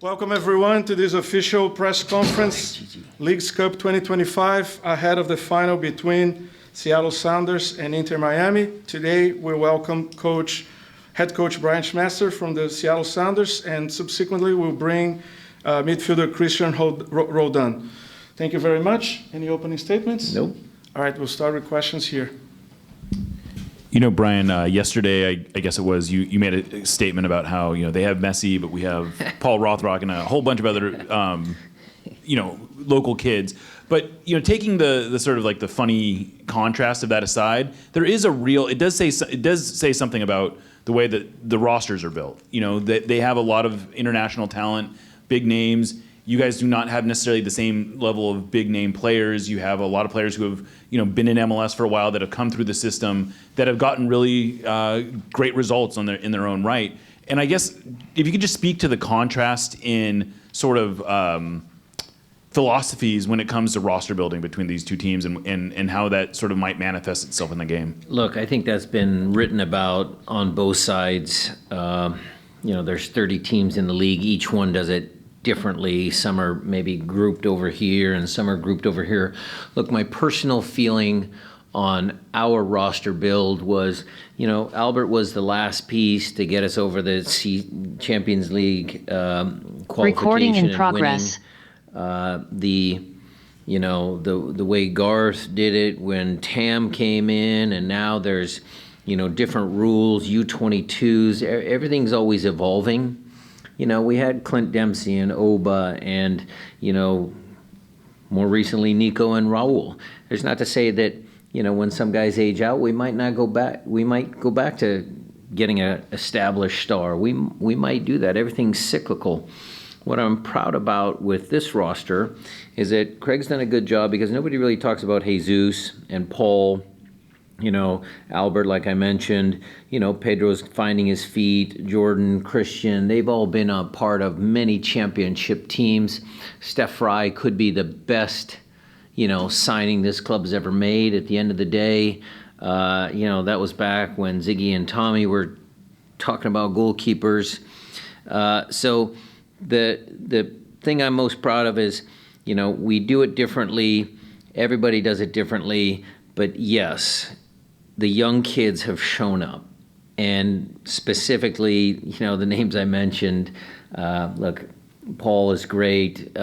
Welcome everyone to this official press conference, Leagues Cup 2025, ahead of the final between Seattle Sounders and Inter Miami. Today we welcome head coach Brian Schmetzer from the Seattle Sounders, and subsequently we'll bring midfielder Christian Roldan. Thank you very much. Any opening statements? Nope. All right, we'll start with questions here. You know, Brian, yesterday, I guess it was, you made a statement about how, they have Messi, but we have Paul Rothrock and a whole bunch of other, local kids. But, taking the sort of like the funny contrast of that aside, there is it does say something about the way that the rosters are built. They have a lot of international talent, big names. You guys do not have necessarily the same level of big name players. You have a lot of players who have, been in MLS for a while that have come through the system that have gotten really great results in their own right. And I guess if you could just speak to the contrast in sort of philosophies when it comes to roster building between these two teams and how that sort of might manifest itself in the game. Look, I think that's been written about on both sides. There's 30 teams in the league. Each one does it differently. Some are maybe grouped over here and some are grouped over here. Look, my personal feeling on our roster build was, Albert was the last piece to get us over the Champions League qualification. Recording in progress. The way Garth did it when Tam came in, and now there's, different rules, U22s. Everything's always evolving. We had Clint Dempsey and Oba and, more recently Nico and Raul. There's not to say that, when some guys age out, we might not go back. We might go back to getting an established star. We might do that. Everything's cyclical. What I'm proud about with this roster is that Craig's done a good job because nobody really talks about Jesus and Paul. Albert, like I mentioned, Pedro's finding his feet, Jordan, Christian, they've all been a part of many championship teams. Steph Fry could be the best, signing this club's ever made at the end of the day. That was back when Ziggy and Tommy were talking about goalkeepers. So the thing I'm most proud of is, we do it differently. Everybody does it differently. But yes, the young kids have shown up, and specifically, the names I mentioned. Look, Paul is great.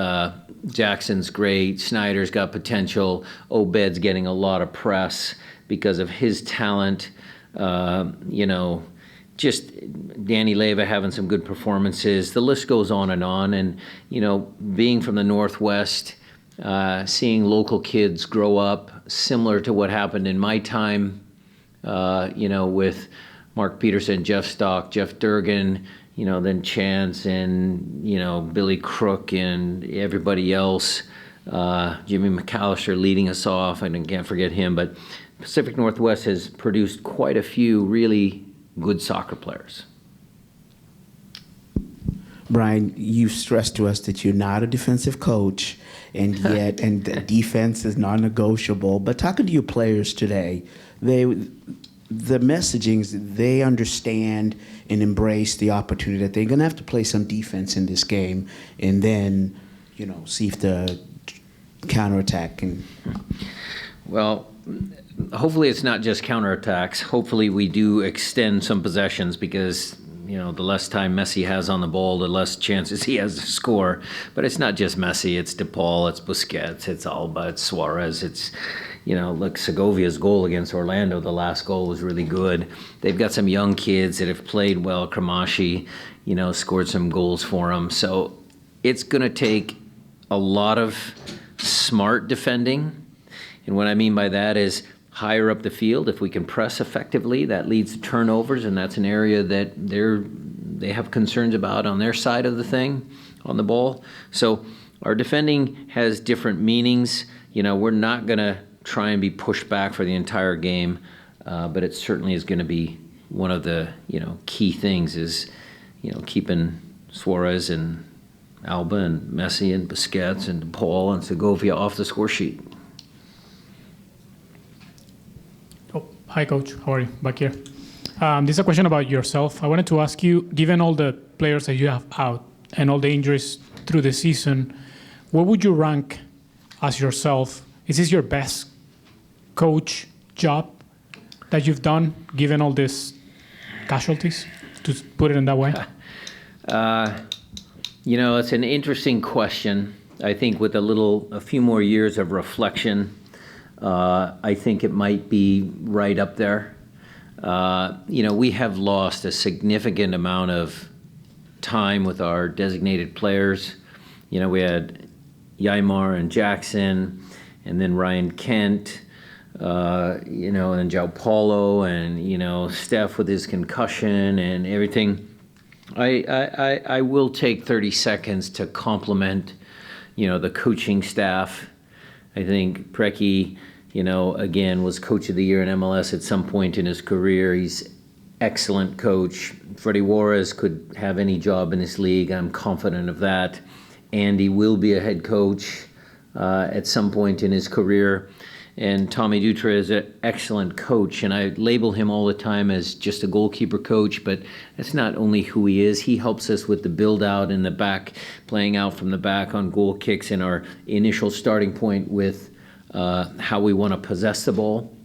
Jackson's great. Snyder's got potential. Obed's getting a lot of press because of his talent. Just Danny Leyva having some good performances. The list goes on. And, being from the Northwest, seeing local kids grow up, similar to what happened in my time, with Mark Peterson, Jeff Stock, Jeff Durgan, then Chance and, Billy Crook and everybody else, Jimmy McAllister leading us off, and I can't forget him, but Pacific Northwest has produced quite a few really good soccer players. Brian, you've stressed to us that you're not a defensive coach, and yet, and defense is non-negotiable. But talking to your players today, the messagings, they understand and embrace the opportunity that they're going to have to play some defense in this game, and then, see if the counterattack can. Well, hopefully it's not just counterattacks. Hopefully we do extend some possessions because, the less time Messi has on the ball, the less chances he has to score. But it's not just Messi. It's DePaul, it's Busquets, it's Alba, it's Suarez. It's, look, Segovia's goal against Orlando, the last goal was really good. They've got some young kids that have played well. Kramashi, scored some goals for them. So it's going to take a lot of smart defending. And what I mean by that is higher up the field, if we can press effectively, that leads to turnovers, and that's an area that they have concerns about on their side of the thing, on the ball. So our defending has different meanings. We're not going to try and be pushed back for the entire game, but it certainly is going to be one of the key things is keeping Suarez and Alba and Messi and Busquets and Paul and Segovia off the score sheet. Hi, Coach. How are you? Back here. This is a question about yourself. I wanted to ask you, given all the players that you have out, and all the injuries through the season, what would you rank as yourself? Is this your best coach job that you've done, given all these casualties, to put it in that way? It's an interesting question. I think with a few more years of reflection, I think it might be right up there. We have lost a significant amount of time with our designated players. We had Yaimar and Jackson, and then Ryan Kent, and then João Paulo, and, Steph with his concussion and everything. I will take 30 seconds to compliment, the coaching staff. I think Preki, again, was coach of the year in MLS at some point in his career. He's excellent coach. Freddie Juarez could have any job in this league. I'm confident of that. Andy will be a head coach at some point in his career. And Tommy Dutra is an excellent coach, and I label him all the time as just a goalkeeper coach, but that's not only who he is. He helps us with the build-out in the back, playing out from the back on goal kicks, and our initial starting point with how we want to possess the ball.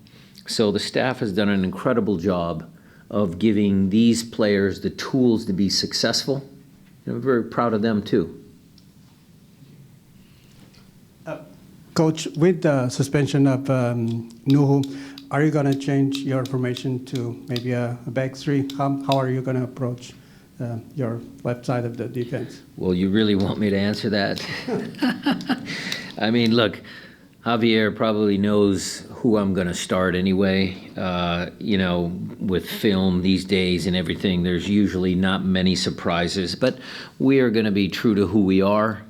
So the staff has done an incredible job of giving these players the tools to be successful. And I'm very proud of them, too. Coach, with the suspension of Nuhu, are you going to change your formation to maybe a back three? How are you going to approach your left side of the defense? Well, you really want me to answer that? I mean, look, Javier probably knows who I'm going to start anyway. With film these days and everything, there's usually not many surprises, but we are going to be true to who we are.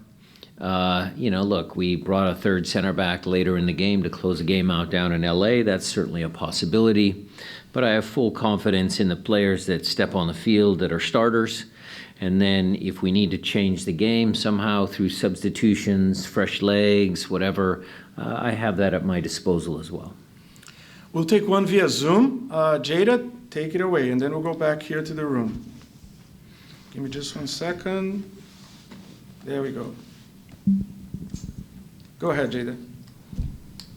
Look, we brought a third center back later in the game to close the game out down in LA. That's certainly a possibility. But I have full confidence in the players that step on the field that are starters. And then if we need to change the game somehow through substitutions, fresh legs, whatever, I have that at my disposal as well. We'll take one via Zoom. Jada, take it away, and then we'll go back here to the room. Give me just 1 second. There we go. Go ahead, Jada.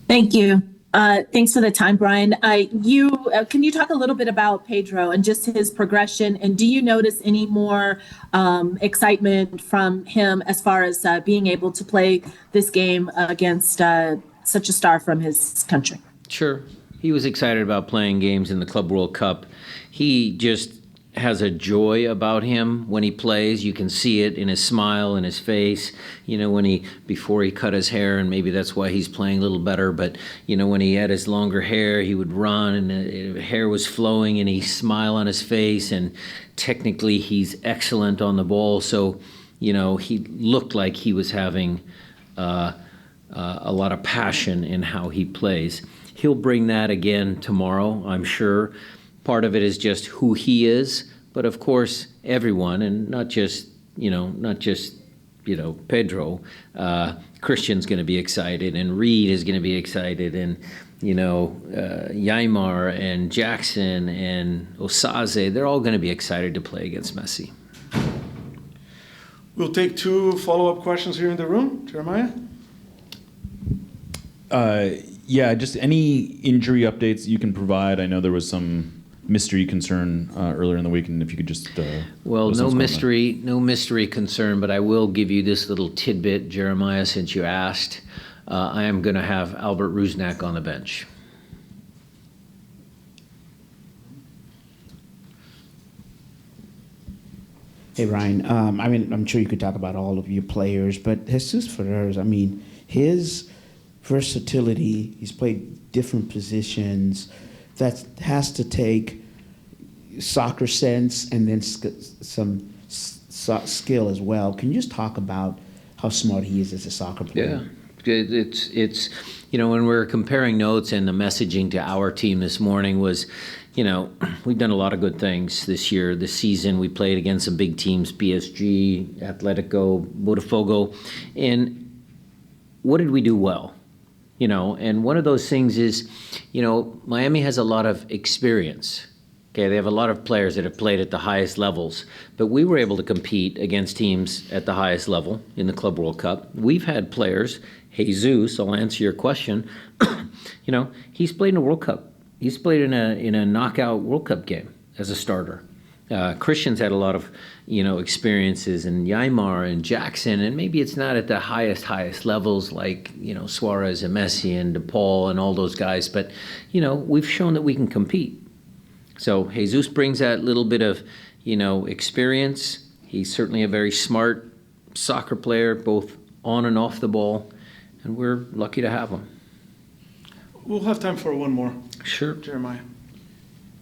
Thank you. Thanks for the time, Brian. Can you talk a little bit about Pedro and just his progression? And do you notice any more excitement from him as far as being able to play this game against such a star from his country? Sure. He was excited about playing games in the Club World Cup. He just has a joy about him when he plays. You can see it in his smile and his face. Before he cut his hair, and maybe that's why he's playing a little better, but when he had his longer hair, he would run and the hair was flowing and he smile on his face, and technically he's excellent on the ball. So, he looked like he was having a lot of passion in how he plays. He'll bring that again tomorrow, I'm sure. Part of it is just who he is, but of course everyone, and not just Pedro. Christian's going to be excited, and Reed is going to be excited, and Yaimar and Jackson and Osaze, they're all going to be excited to play against Messi. We'll take 2 follow-up questions here in the room. Jeremiah? Yeah, just any injury updates you can provide. I know there was some mystery concern earlier in the week, and if you could just well, no mystery concern, but I will give you this little tidbit, Jeremiah, since you asked. I am going to have Albert Rusnak on the bench. Hey, Ryan. I'm sure you could talk about all of your players, but Jesus Ferreira's, his versatility, he's played different positions. That has to take soccer sense and then some skill as well. Can you just talk about how smart he is as a soccer player? Yeah, it's when we're comparing notes, and the messaging to our team this morning was, we've done a lot of good things this year, this season. We played against some big teams, PSG, Atletico, Botafogo, and what did we do well? And one of those things is, Miami has a lot of experience, Okay, they have a lot of players that have played at the highest levels, but we were able to compete against teams at the highest level in the Club World Cup. We've had players, Jesus, I'll answer your question, he's played in a World Cup. He's played in a knockout World Cup game as a starter. Christian's had a lot of, experiences in Yaimar and Jackson, and maybe it's not at the highest levels like, Suarez and Messi and DePaul and all those guys, but, we've shown that we can compete. So Jesus brings that little bit of, experience. He's certainly a very smart soccer player, both on and off the ball, and we're lucky to have him. We'll have time for one more. Sure. Jeremiah.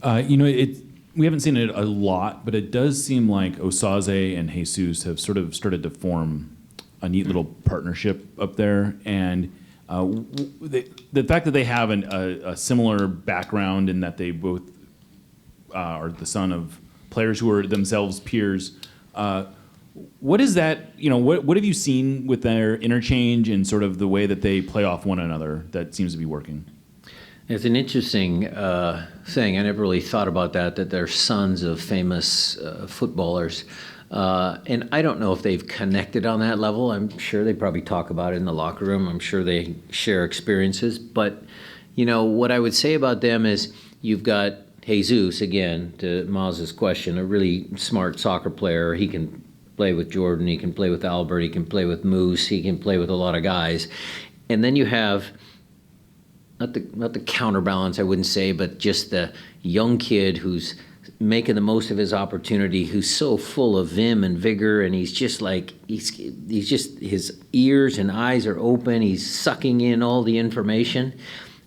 We haven't seen it a lot, but it does seem like Osaze and Jesus have sort of started to form a neat little partnership up there. And the fact that they have a similar background in that they both are the son of players who are themselves peers, what is that, what have you seen with their interchange and sort of the way that they play off one another that seems to be working? It's an interesting thing. I never really thought about that they're sons of famous footballers. And I don't know if they've connected on that level. I'm sure they probably talk about it in the locker room. I'm sure they share experiences. But, what I would say about them is you've got Jesus, again, to Maz's question, a really smart soccer player. He can play with Jordan. He can play with Albert. He can play with Moose. He can play with a lot of guys. And then you have not the counterbalance, I wouldn't say, but just the young kid who's making the most of his opportunity, who's so full of vim and vigor, and he's just like, he's just, his ears and eyes are open, he's sucking in all the information.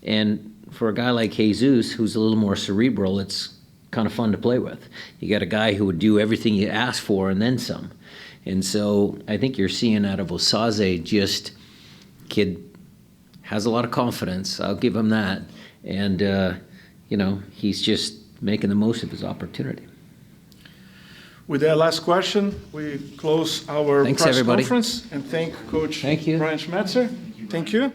And for a guy like Jesus, who's a little more cerebral, it's kind of fun to play with. You got a guy who would do everything you ask for and then some. And so I think you're seeing out of Osaze, just kid has a lot of confidence. I'll give him that. And, he's just making the most of his opportunity. With that last question, we close our Thanks, press everybody. conference and thank Coach Thank you. Brian Schmetzer. Thank you.